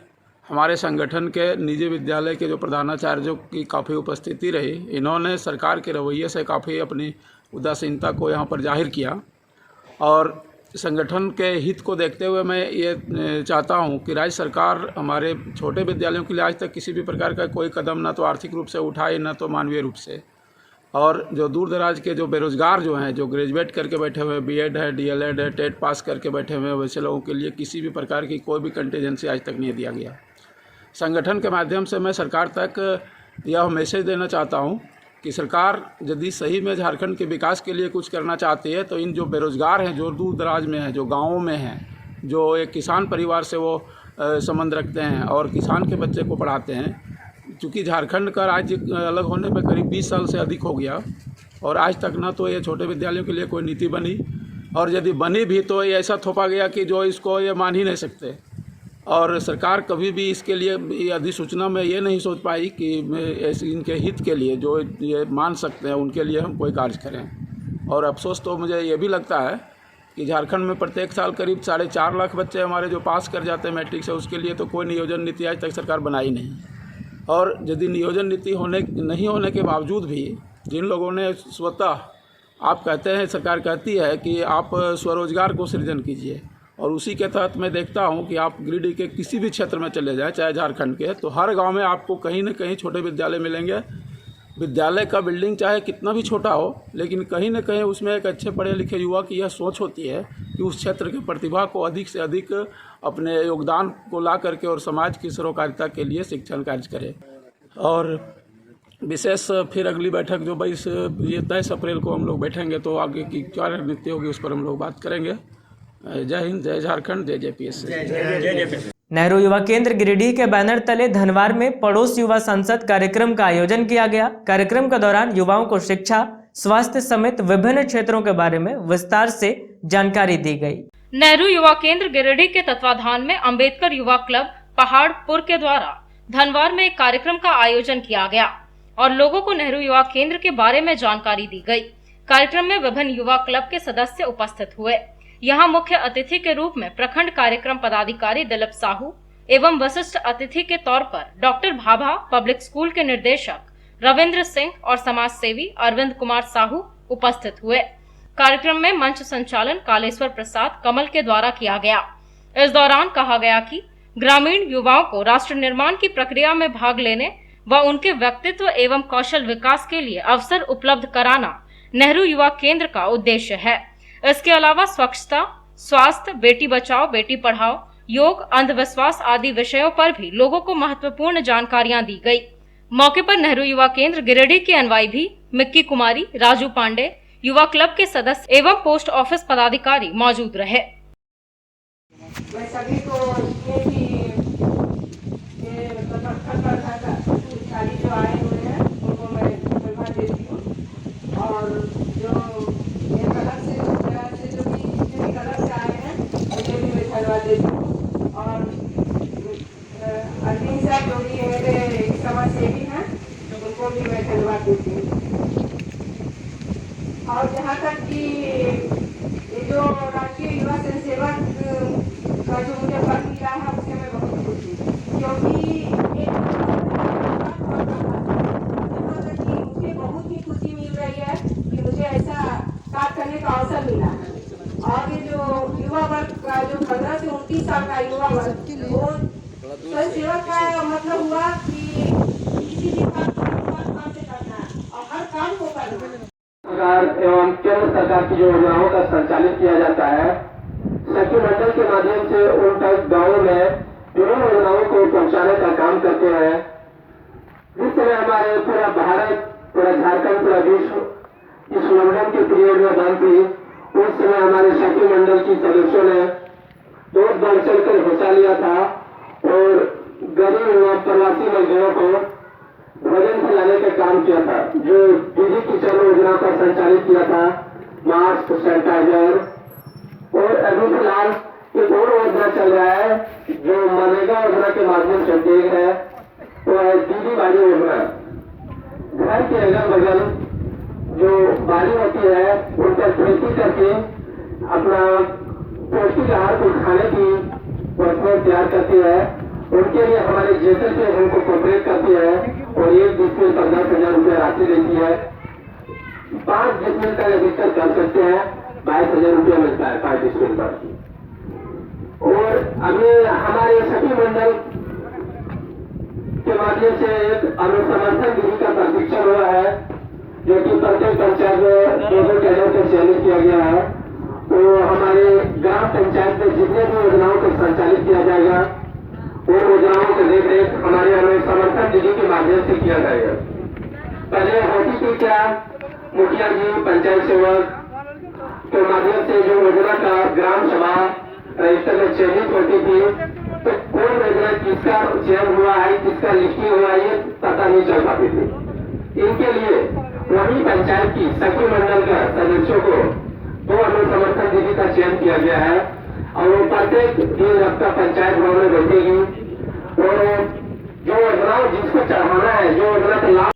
हमारे संगठन के निजी विद्यालय के जो प्रधानाचार्यों की काफ़ी उपस्थिति रही। इन्होंने सरकार के रवैये से काफ़ी अपनी उदासीनता को यहाँ पर जाहिर किया, और संगठन के हित को देखते हुए मैं ये चाहता हूँ कि राज्य सरकार हमारे छोटे विद्यालयों के लिए आज तक किसी भी प्रकार का कोई कदम ना तो आर्थिक रूप से उठाए, ना तो मानवीय रूप से। और जो दूर दराज के जो बेरोज़गार जो हैं, जो ग्रेजुएट करके बैठे हुए हैं, बीएड है, डीएलएड है, टेट पास करके बैठे हुए हैं, वैसे लोगों के लिए किसी भी प्रकार की कोई भी कंटीजेंसी आज तक नहीं दिया गया। संगठन के माध्यम से मैं सरकार तक यह मैसेज देना चाहता हूँ कि सरकार यदि सही में झारखंड के विकास के लिए कुछ करना चाहती है तो इन जो बेरोज़गार हैं, जो दूर दराज में हैं, जो गाँवों में हैं, जो एक किसान परिवार से वो संबंध रखते हैं और किसान के बच्चे को पढ़ाते हैं, चूँकि झारखंड का राज्य अलग होने पर करीब 20 साल से अधिक हो गया और आज तक ना तो ये छोटे विद्यालयों के लिए कोई नीति बनी, और यदि बनी भी तो ये ऐसा थोपा गया कि जो इसको ये मान ही नहीं सकते। और सरकार कभी भी इसके लिए अधिसूचना में ये नहीं सोच पाई कि ऐसे इनके हित के लिए जो ये मान सकते हैं उनके लिए हम कोई कार्य करें। और अफसोस तो मुझे ये भी लगता है कि झारखंड में प्रत्येक साल करीब 4.5 लाख बच्चे हमारे जो पास कर जाते हैं मैट्रिक से, उसके लिए तो कोई नियोजन नीति आज तक सरकार बनाई नहीं। और यदि नियोजन नीति नहीं होने के बावजूद भी जिन लोगों ने स्वतः, आप कहते हैं, सरकार कहती है कि आप स्वरोजगार को सृजन कीजिए, और उसी के तहत मैं देखता हूं कि आप गिरिडीह के किसी भी क्षेत्र में चले जाएं, चाहे झारखंड के, तो हर गांव में आपको कहीं न कहीं छोटे विद्यालय मिलेंगे। विद्यालय का बिल्डिंग चाहे कितना भी छोटा हो, लेकिन कहीं न कहीं उसमें एक अच्छे पढ़े लिखे युवा की यह सोच होती है कि उस क्षेत्र की प्रतिभा को अधिक से अधिक अपने योगदान को ला करके और समाज की सरोकारिता के लिए शिक्षण कार्य करे। और विशेष फिर अगली बैठक जो 23 अप्रैल को हम लोग बैठेंगे तो आगे की क्या रणनीति होगी उस पर हम लोग बात करेंगे। जय हिंद, जय झारखंड, जय जेपीएस।
नेहरू युवा केंद्र गिरिडीह के बैनर तले धनवार में पड़ोस युवा संसद कार्यक्रम का आयोजन किया गया। कार्यक्रम के दौरान युवाओं को शिक्षा, स्वास्थ्य समेत विभिन्न क्षेत्रों के बारे में विस्तार से जानकारी दी गई।
नेहरू युवा केंद्र गिरिडीह के तत्वाधान में अंबेडकर युवा क्लब पहाड़पुर के द्वारा धनवार में एक कार्यक्रम का आयोजन किया गया और लोगों को नेहरू युवा केंद्र के बारे में जानकारी दी गई। कार्यक्रम में विभिन्न युवा क्लब के सदस्य उपस्थित हुए। यहाँ मुख्य अतिथि के रूप में प्रखंड कार्यक्रम पदाधिकारी दिलीप साहू एवं वरिष्ठ अतिथि के तौर पर डॉक्टर भाभा पब्लिक स्कूल के निदेशक रविंद्र सिंह और समाज सेवी अरविंद कुमार साहू उपस्थित हुए। कार्यक्रम में मंच संचालन कालेश्वर प्रसाद कमल के द्वारा किया गया। इस दौरान कहा गया कि ग्रामीण युवाओं को राष्ट्र निर्माण की प्रक्रिया में भाग लेने व उनके व्यक्तित्व एवं कौशल विकास के लिए अवसर उपलब्ध कराना नेहरू युवा केंद्र का उद्देश्य है। इसके अलावा स्वच्छता, स्वास्थ्य, बेटी बचाओ बेटी पढ़ाओ, योग, अंधविश्वास आदि विषयों पर भी लोगों को महत्वपूर्ण जानकारियां दी गई। मौके पर नेहरू युवा केंद्र गिरिडीह के एनवाईबी मिक्की कुमारी, राजू पांडे, युवा क्लब के सदस्य एवं पोस्ट ऑफिस पदाधिकारी मौजूद रहे।
मैं सभी को जो आए हुए हैं उनको मैं धन्यवाद देती हूँ। और जो ये कलर से जो भी जितने भी कलर से आए हैं उन्हें भी मैं धन्यवाद देती हूँ। और अरविंद साहब जो भी मेरे समाज सेवी हैं उनको भी मैं धन्यवाद देती हूँ। और जहाँ तक कि ये जो राष्ट्रीय युवा स्वयंसेवक का जो मुझे पद मिला है उससे मैं बहुत खुश हूँ, क्योंकि मुझे बहुत ही खुशी मिल रही है कि मुझे ऐसा कार्य करने का अवसर मिला है। और ये जो युवा वर्ग का जो 15 से 29 साल का युवा वर्ग, वो स्वयंसेवक का मतलब हुआ कि किसी भी काम से करना और हर काम को करना।
सरकार एवं केंद्र सरकार की जो योजनाओं का संचालित किया जाता है, सखी मंडल के माध्यम से उन तक गाँव में विभिन्न योजनाओं को पहुंचाने का काम करते हैं। जिस समय हमारे पूरा भारत, पूरा झारखंड, पूरा विश्व इस लॉकडाउन के पीरियड में बंद थी, उस समय हमारे सखी मंडल की सदस्यों ने बहुत बढ़ चढ़कर हिस्सा लिया था और गरीब एवं प्रवासी मजदूरों को भोजन खिलाने का काम किया था। जो दीदी किचन योजना का संचालित किया था, मास्क, सैनिटाइजर, और अभी फिलहाल एक और योजना चल रहा है जो मनरेगा योजना के माध्यम से देख है, वो है दीदी बाड़ी योजना। घर के अगल बगल जो बाड़ी होती है उन पर खेती करके अपना पौष्टिक आहार को खाने की व्यवस्था तैयार करती है। उनके लिए हमारे जेसर से उनको कॉपरेट करती है और एक डिस्मिल पर 10,000 रुपये राशि देती है। 5 डिस्मिल का रजिस्टर कर सकते हैं, 22,000 रुपया मिलता है 5 डिस्मिल पर। और अभी हमारे सखी मंडल के माध्यम से एक अनुसमर्थन विधि का प्रशिक्षण हुआ है, जो कि प्रत्येक पंचायत में 2 कैडर को चयनित किया गया है। तो हमारे ग्राम पंचायत में जितने भी योजनाओं को संचालित किया जाएगा उन योजनाओं की देख रेख हमारे अनुसमर्थन विधि के माध्यम से किया जाएगा। पहले होती थी क्या, मुखिया जी, पंचायत सेवक के माध्यम से जो योजना का ग्राम सभा रजिस्टर में चयनित होती थी, तो कौन योजना किसका चयन हुआ है, किसका लिस्टिंग हुआ है, ये पता नहीं चल पाती थी। इनके लिए वही पंचायत की सखी मंडल का सदस्यों को 2 में समर्थन दीदी का चयन किया गया है और वो प्रत्येक दिन हफ्ता पंचायत भवन में बैठेगी और जो योजना जिसको चढ़ाना है, जो योजना का लाभ।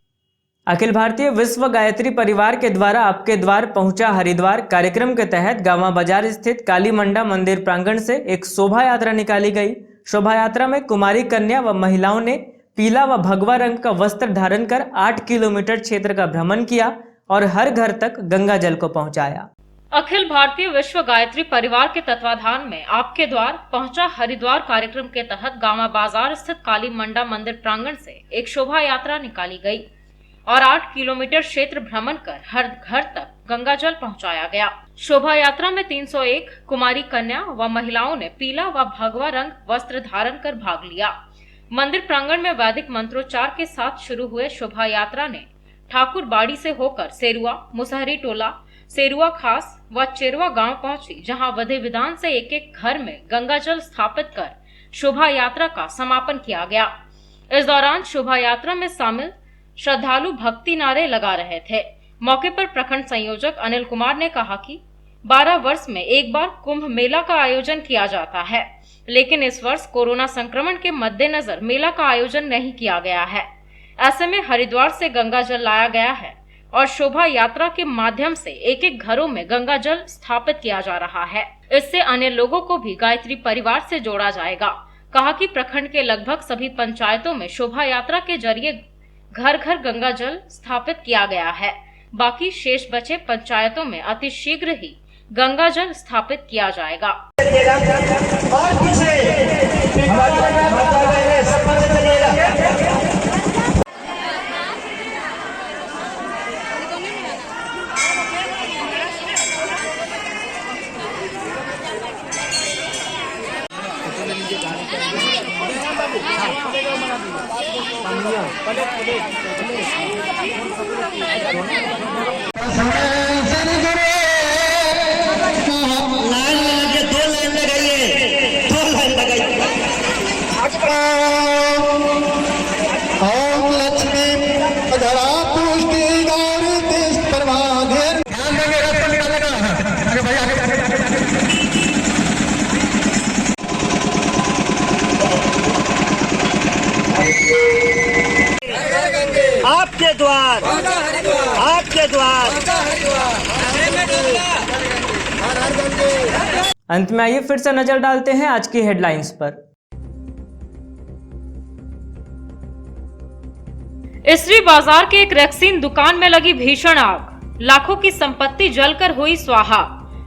अखिल भारतीय विश्व गायत्री परिवार के द्वारा आपके द्वार पहुंचा हरिद्वार कार्यक्रम के तहत गावा बाजार स्थित काली मंडा मंदिर प्रांगण से एक शोभा यात्रा निकाली गई। शोभा यात्रा में कुमारी कन्या व महिलाओं ने पीला व भगवा रंग का वस्त्र धारण कर 8 किलोमीटर क्षेत्र का भ्रमण किया और हर घर तक गंगा जल को पहुंचाया।
अखिल भारतीय विश्व गायत्री परिवार के तत्वाधान में आपके द्वार पहुंचा हरिद्वार कार्यक्रम के तहत गावा बाजार स्थित काली मंडा मंदिर प्रांगण से एक शोभा यात्रा निकाली गई और 8 किलोमीटर क्षेत्र भ्रमण कर हर घर तक गंगा जल पहुंचाया गया। शोभा यात्रा में 301 कुमारी कन्या व महिलाओं ने पीला व भगवा रंग वस्त्र धारण कर भाग लिया। मंदिर प्रांगण में वैदिक मंत्रोच्चार के साथ शुरू हुए शोभा यात्रा ने ठाकुर बाड़ी से होकर सेरुआ, मुसहरी टोला, सेरुआ खास व चेरवा गांव पहुंची, जहां विधि विधान से एक एक घर में गंगा जल स्थापित कर शोभा यात्रा का समापन किया गया। इस दौरान शोभा यात्रा में शामिल श्रद्धालु भक्ति नारे लगा रहे थे। मौके पर प्रखंड संयोजक अनिल कुमार ने कहा कि 12 वर्ष में एक बार कुंभ मेला का आयोजन किया जाता है, लेकिन इस वर्ष कोरोना संक्रमण के मद्देनजर मेला का आयोजन नहीं किया गया है। ऐसे में हरिद्वार से गंगा जल लाया गया है और शोभा यात्रा के माध्यम से एक एक घरों में गंगा जल स्थापित किया जा रहा है। इससे अन्य लोगों को भी गायत्री परिवार से जोड़ा जाएगा। कहा कि प्रखंड के लगभग सभी पंचायतों में शोभा यात्रा के जरिए घर घर गंगा जल स्थापित किया गया है। बाकी शेष बचे पंचायतों में अति शीघ्र ही गंगा जल स्थापित किया जाएगा।
आपके द्वार, आपके द्वार।
अंत में आइए फिर से नजर डालते हैं आज की हेडलाइंस पर।
इसरी बाजार के एक रैक्सीन दुकान में लगी भीषण आग, लाखों की संपत्ति जलकर हुई स्वाहा।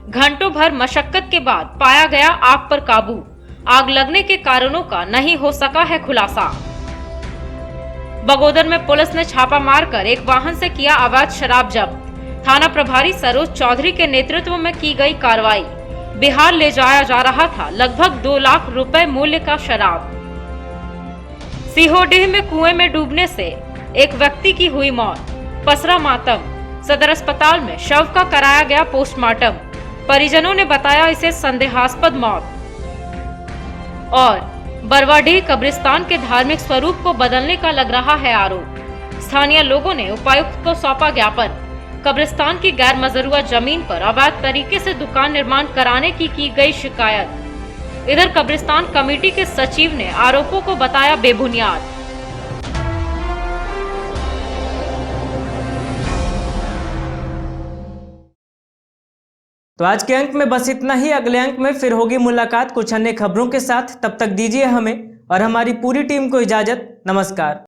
घंटों भर मशक्कत के बाद पाया गया आग पर काबू। आग लगने के कारणों का नहीं हो सका है खुलासा। बगोदर में पुलिस ने छापा मारकर एक वाहन से किया अवैध शराब जब्त। थाना प्रभारी सरोज चौधरी के नेतृत्व में की गई कार्रवाई। बिहार ले जाया जा रहा था लगभग 2 लाख रुपए मूल्य का शराब। सीहोडीह में कुएं में डूबने से एक व्यक्ति की हुई मौत, पसरा मातम। सदर अस्पताल में शव का कराया गया पोस्टमार्टम। परिजनों ने बताया इसे संदेहास्पद मौत। और बरवाडीह कब्रिस्तान के धार्मिक स्वरूप को बदलने का लग रहा है आरोप। स्थानीय लोगों ने उपायुक्त को सौंपा ज्ञापन। कब्रिस्तान की गैर मजरूआ जमीन पर अवैध तरीके से दुकान निर्माण कराने की गई शिकायत। इधर कब्रिस्तान कमेटी के सचिव ने आरोपों को बताया बेबुनियाद।
तो आज के अंक में बस इतना ही। अगले अंक में फिर होगी मुलाकात कुछ अन्य खबरों के साथ। तब तक दीजिए हमें और हमारी पूरी टीम को इजाजत। नमस्कार।